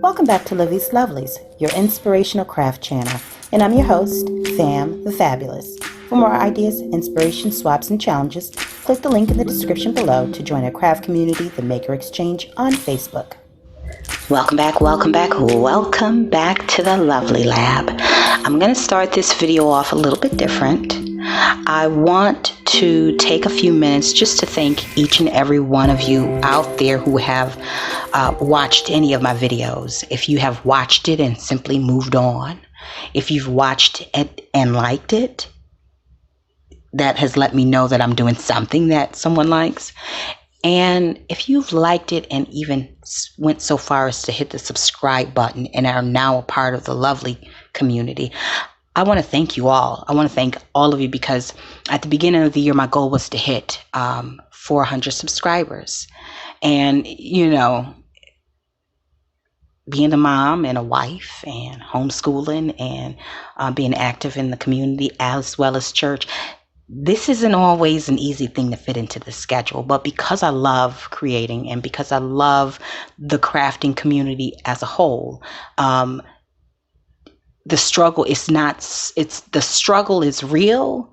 Welcome back to Lovelies, your inspirational craft channel, and I'm your host, Fam the Fabulous. For more ideas, inspiration, swaps, and challenges, click the link in the description below to join our craft community, the Maker Exchange, on Facebook. Welcome back to the Lovely Lab. I'm going to start this video off a little bit different. I want to take a few minutes just to thank each and every one of you out there who have watched any of my videos. If you have watched it and simply moved on, if you've watched it and liked it, that has let me know that I'm doing something that someone likes. And if you've liked it and even went so far as to hit the subscribe button and are now a part of the Lovely community, I want to thank you all. I want to thank all of you because at the beginning of the year, my goal was to hit 400 subscribers. And, you know, being a mom and a wife and homeschooling and being active in the community as well as church, this isn't always an easy thing to fit into the schedule, but because I love creating and because I love the crafting community as a whole, the struggle is the struggle is real,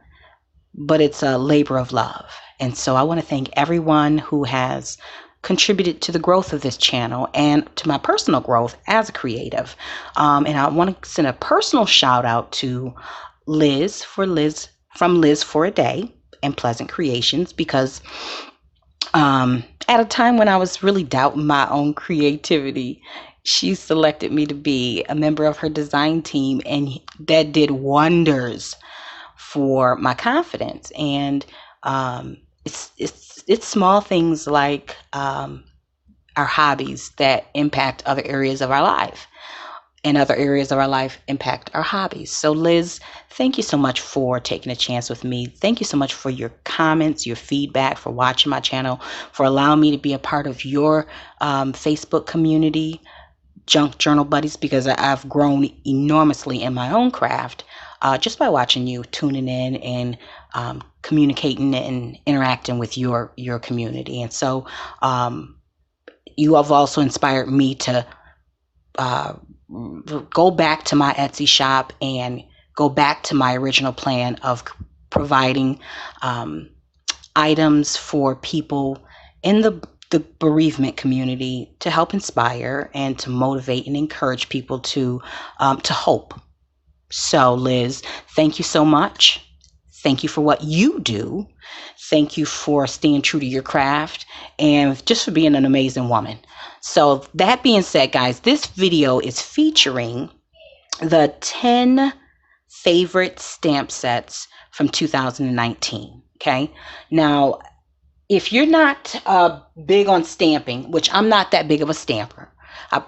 but it's a labor of love. And so I want to thank everyone who has contributed to the growth of this channel and to my personal growth as a creative. And I want to send a personal shout out to Liz from Liz for a Day and Pleasant Creations, because at a time when I was really doubting my own creativity, she selected me to be a member of her design team, and that did wonders for my confidence. And it's small things like our hobbies that impact other areas of our life. And other areas of our life impact our hobbies. So Liz, thank you so much for taking a chance with me. Thank you so much for your comments, your feedback, for watching my channel, for allowing me to be a part of your Facebook community, Junk Journal Buddies, because I've grown enormously in my own craft just by watching you, tuning in and communicating and interacting with your community. And so you have also inspired me to go back to my Etsy shop and go back to my original plan of providing items for people in the bereavement community to help inspire and to motivate and encourage people to hope. So Liz, thank you so much. Thank you for what you do. Thank you for staying true to your craft and just for being an amazing woman. So that being said, guys, this video is featuring the 10 favorite stamp sets from 2019. Okay. Now, if you're not big on stamping, which I'm not that big of a stamper,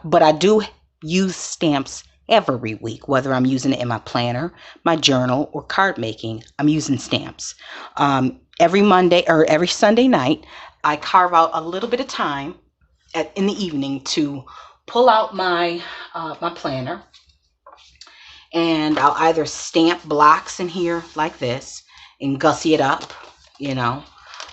but I do use stamps every week, whether I'm using it in my planner, my journal, or card making, I'm using stamps. Every Monday or every Sunday night, I carve out a little bit of time in the evening to pull out my planner, and I'll either stamp blocks in here like this and gussy it up, you know,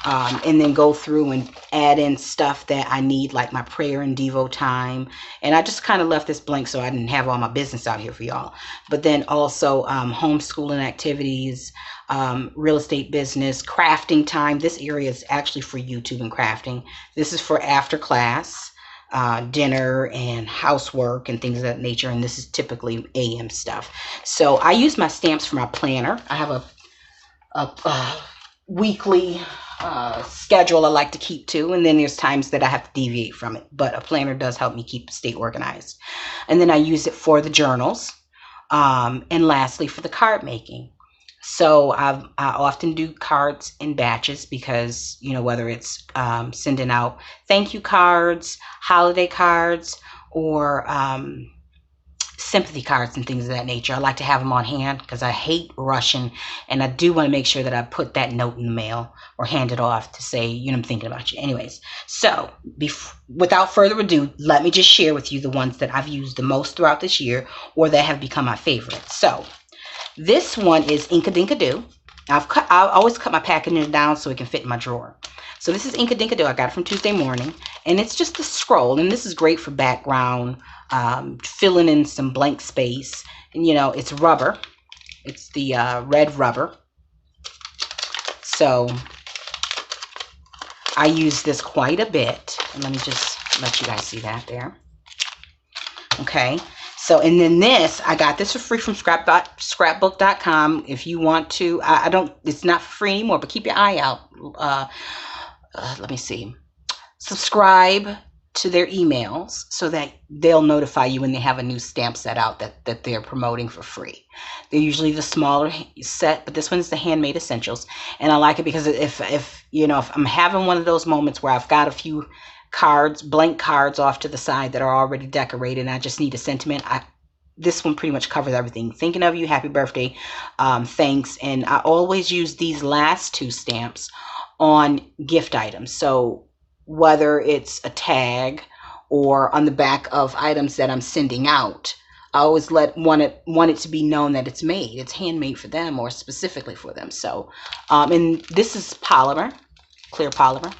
and then go through and add in stuff that I need, like my prayer and Devo time. And I just kind of left this blank so I didn't have all my business out here for y'all. But then also homeschooling activities, real estate business, crafting time. This area is actually for YouTube and crafting. This is for after class, dinner and housework and things of that nature. And this is typically AM stuff. So I use my stamps for my planner. I have a weekly schedule I like to keep to, and then there's times that I have to deviate from it, but a planner does help me stay organized. And then I use it for the journals, and lastly for the card making. So I often do cards in batches because, you know, whether it's sending out thank you cards, holiday cards, or sympathy cards and things of that nature, I like to have them on hand because I hate rushing, and I do want to make sure that I put that note in the mail or hand it off to say, you know, I'm thinking about you. Anyways, so without further ado, let me just share with you the ones that I've used the most throughout this year or that have become my favorites. So this one is Inka Dinka Doo. I always cut my packaging down so it can fit in my drawer. So this is Inka Dinka Do. I got it from Tuesday Morning. And it's just a scroll. And this is great for background, filling in some blank space. And, you know, it's rubber. It's the red rubber. So I use this quite a bit. And let me just let you guys see that there. Okay. So, and then this, I got this for free from scrapbook.com. If you want to, I don't, it's not for free anymore, but keep your eye out. Let me see. Subscribe to their emails so that they'll notify you when they have a new stamp set out that they're promoting for free. They're usually the smaller set, but this one's the Handmade Essentials. And I like it because if you know, if I'm having one of those moments where I've got a few cards, blank cards off to the side that are already decorated and I just need a sentiment, this one pretty much covers everything. Thinking of you, happy birthday, thanks. And I always use these last two stamps on gift items. So whether it's a tag or on the back of items that I'm sending out, I always want it to be known that it's made. It's handmade for them or specifically for them. So, and this is polymer, clear polymer,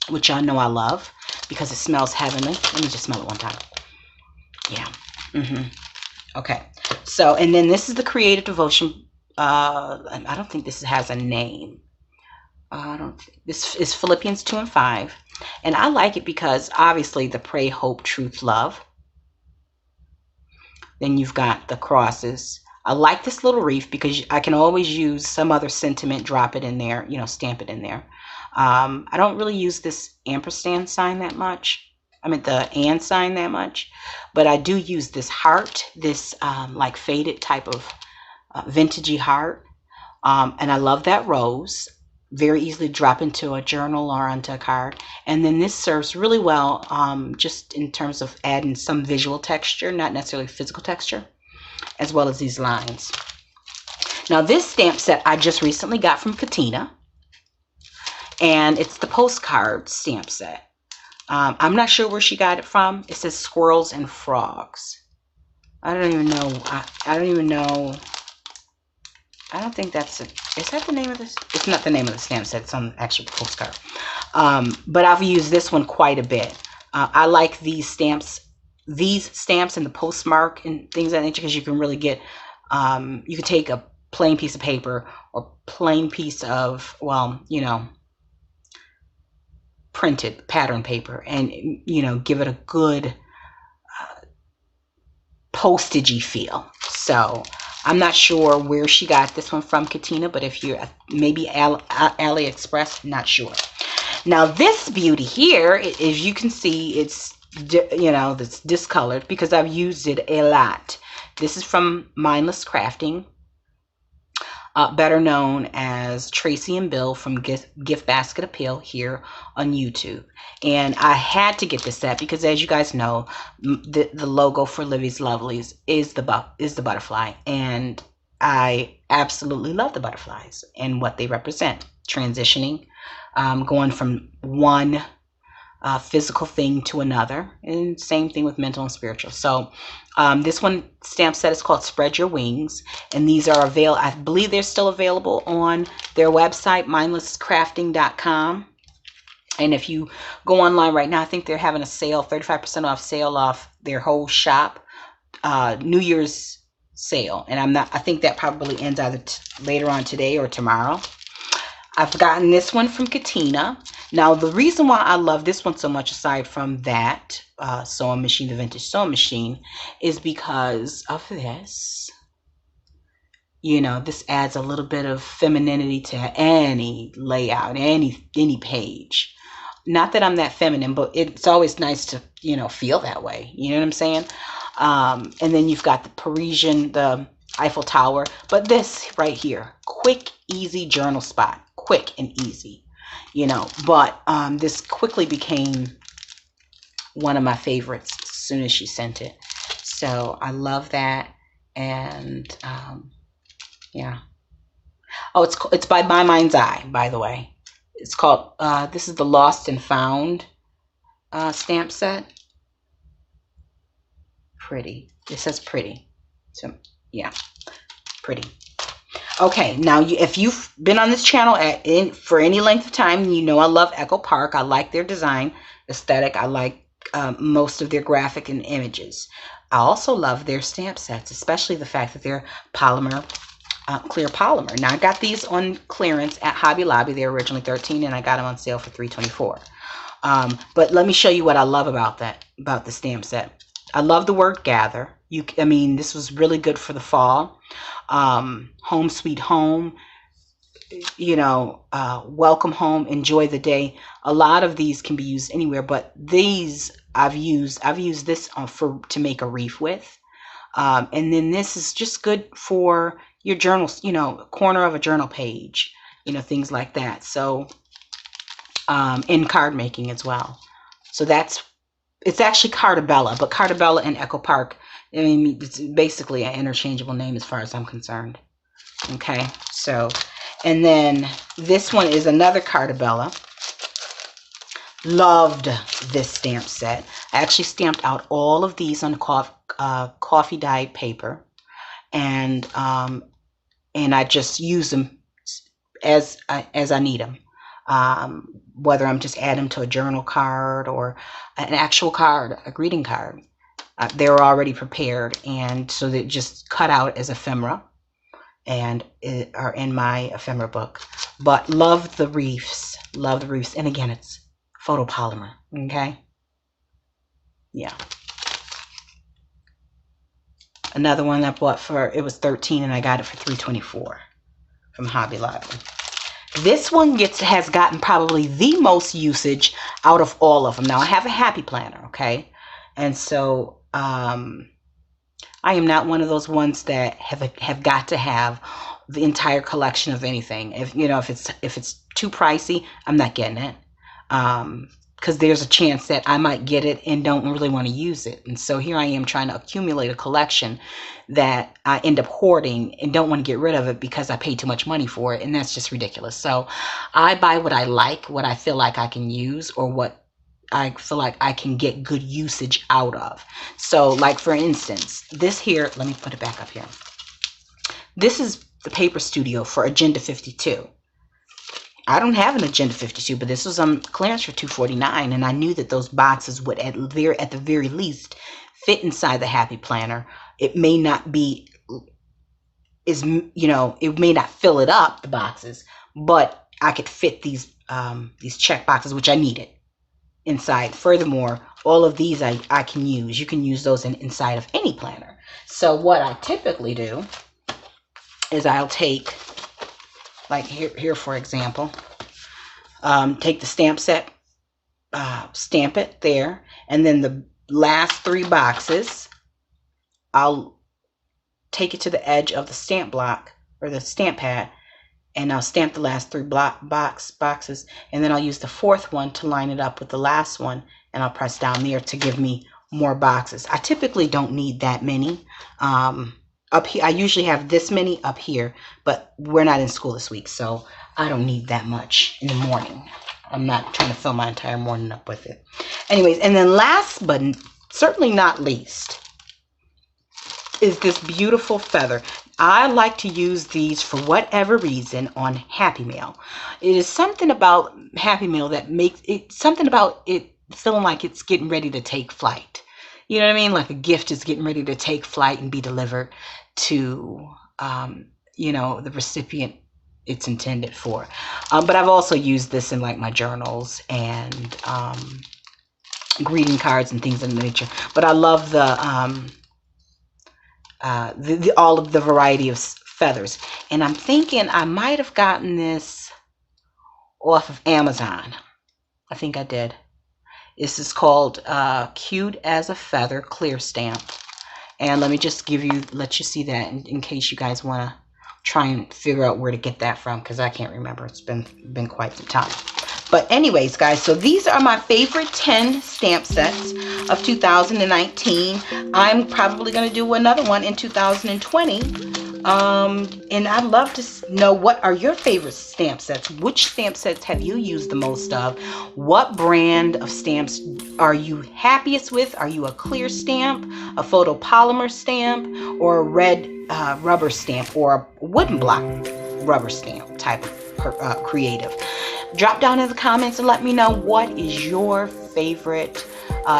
which y'all know I love because it smells heavenly. Let me just smell it one time. Yeah. Okay. So, and then this is the Creative Devotion. I don't think this has a name. This is Philippians 2 and 5. And I like it because obviously the pray, hope, truth, love. Then you've got the crosses. I like this little wreath because I can always use some other sentiment, drop it in there, you know, stamp it in there. I don't really use this ampersand sign that much. I mean the and sign that much. But I do use this heart, this like faded type of vintagey heart. And I love that rose. Very easily drop into a journal or onto a card. And then this serves really well just in terms of adding some visual texture, not necessarily physical texture, as well as these lines. Now this stamp set I just recently got from Katina, and it's the postcard stamp set. I'm not sure where she got it from. It says Squirrels and Frogs. I don't even know. I don't even know. I don't think that's it. Is that the name of this? It's not the name of the stamp set. It's on the actual postcard. But I've used this one quite a bit. I like these stamps and the postmark and things of that nature because you can really get, you can take a plain piece of paper or plain piece of, well, you know, printed pattern paper and, you know, give it a good postagey feel. So I'm not sure where she got this one from, Katina, but if you're maybe AliExpress, not sure. Now this beauty here, as you can see, it's, you know, it's discolored because I've used it a lot. This is from Mindless Crafting, better known as Tracy and Bill from Gift Basket Appeal here on YouTube. And I had to get this set because, as you guys know, the logo for Livvy's Lovelies is the butterfly, and I absolutely love the butterflies and what they represent. Transitioning, going from one physical thing to another, and same thing with mental and spiritual. So this one stamp set is called Spread Your Wings, and these are available. I believe they're still available on their website, mindlesscrafting.com. And if you go online right now, I think they're having a sale, 35% off sale off their whole shop, New Year's sale. And I think that probably ends either later on today or tomorrow. I've gotten this one from Katina. Now, the reason why I love this one so much, aside from that sewing machine, the vintage sewing machine, is because of this. You know, this adds a little bit of femininity to any layout, any page. Not that I'm that feminine, but it's always nice to, you know, feel that way. You know what I'm saying? And then you've got the Parisian, the Eiffel Tower. But this right here, quick, easy journal spot. Quick and easy, you know. But this quickly became one of my favorites as soon as she sent it. So I love that. And yeah. Oh, it's by My Mind's Eye, by the way. It's called, this is the Lost and Found stamp set. Pretty. It says pretty. So, yeah, pretty. Okay, now if you've been on this channel for any length of time, you know I love Echo Park. I like their design aesthetic. I like most of their graphic and images. I also love their stamp sets, especially the fact that they're polymer, clear polymer. Now I got these on clearance at Hobby Lobby. They were originally $13 and I got them on sale for $3.24. But let me show you what I love about the stamp set. I love the word gather. I mean, this was really good for the fall. Home sweet home, welcome home, enjoy the day. A lot of these can be used anywhere, but these I've used this to make a wreath with. And then this is just good for your journals, corner of a journal page, things like that. So in card making as well. So it's actually Cartabella, but Cartabella and Echo Park, I mean, it's basically an interchangeable name as far as I'm concerned. Okay, so, and then this one is another Cartabella. Loved this stamp set. I actually stamped out all of these on coffee dyed paper, and I just use them as I need them. Whether I'm just adding them to a journal card or an actual card, a greeting card. They're already prepared, and so they just cut out as ephemera and are in my ephemera book. But love the wreaths, and again, it's photopolymer. Okay, yeah. Another one I bought it was $13 and I got it for $3.24 from Hobby Lobby. This one has gotten probably the most usage out of all of them. Now I have a happy planner, okay, and so I am not one of those ones that have got to have the entire collection of anything. If it's too pricey, I'm not getting it. Because there's a chance that I might get it and don't really want to use it. And so here I am trying to accumulate a collection that I end up hoarding and don't want to get rid of it because I paid too much money for it. And that's just ridiculous. So I buy what I like, what I feel like I can use, or what I feel like I can get good usage out of. So like for instance, this here, let me put it back up here. This is the paper studio for Agenda 52. I don't have an Agenda 52, but this was on clearance for $2.49, and I knew that those boxes would at the very least fit inside the Happy Planner. It may not be it may not fill it up, the boxes, but I could fit these check boxes, which I needed, inside. Furthermore, all of these I can use. You can use those inside of any planner. So what I typically do is I'll take, like here for example, take the stamp set, stamp it there, and then the last 3 boxes, I'll take it to the edge of the stamp block or the stamp pad, and I'll stamp the last 3 boxes, and then I'll use the 4th one to line it up with the last one, and I'll press down there to give me more boxes. I typically don't need that many. Up here, I usually have this many up here, but we're not in school this week, so I don't need that much in the morning. I'm not trying to fill my entire morning up with it. Anyways, and then last but certainly not least is this beautiful feather. I like to use these for whatever reason on Happy Mail. It is something about Happy Mail that makes it, something about it feeling like it's getting ready to take flight. You know what I mean? Like a gift is getting ready to take flight and be delivered to, the recipient it's intended for. But I've also used this in like my journals and greeting cards and things of that nature. But I love all of the variety of feathers. And I'm thinking I might have gotten this off of Amazon. I think I did. This is called Cute as a Feather Clear Stamp. And let me just let you see that in case you guys want to try and figure out where to get that from, because I can't remember. It's been quite some time. But anyways, guys, so these are my favorite 10 stamp sets of 2019. I'm probably going to do another one in 2020. And I'd love to know, what are your favorite stamp sets? Which stamp sets have you used the most of? What brand of stamps are you happiest with? Are you a clear stamp, a photopolymer stamp, or a red rubber stamp, or a wooden block rubber stamp type of creative? Drop down in the comments and let me know, what is your favorite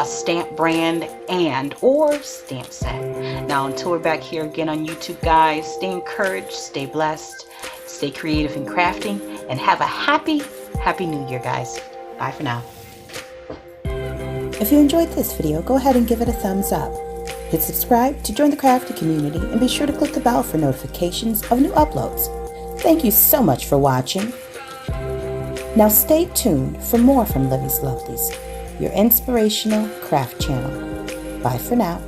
stamp brand and or stamp set. Now, until we're back here again on YouTube, guys, stay encouraged, stay blessed, stay creative in crafting, and have a happy new year, guys. Bye for now. If you enjoyed this video, go ahead and give it a thumbs up. Hit subscribe to join the crafting community, and be sure to click the bell for notifications of new uploads. Thank you so much for watching. Now stay tuned for more from Livie's Lovelies, your inspirational craft channel. Bye for now.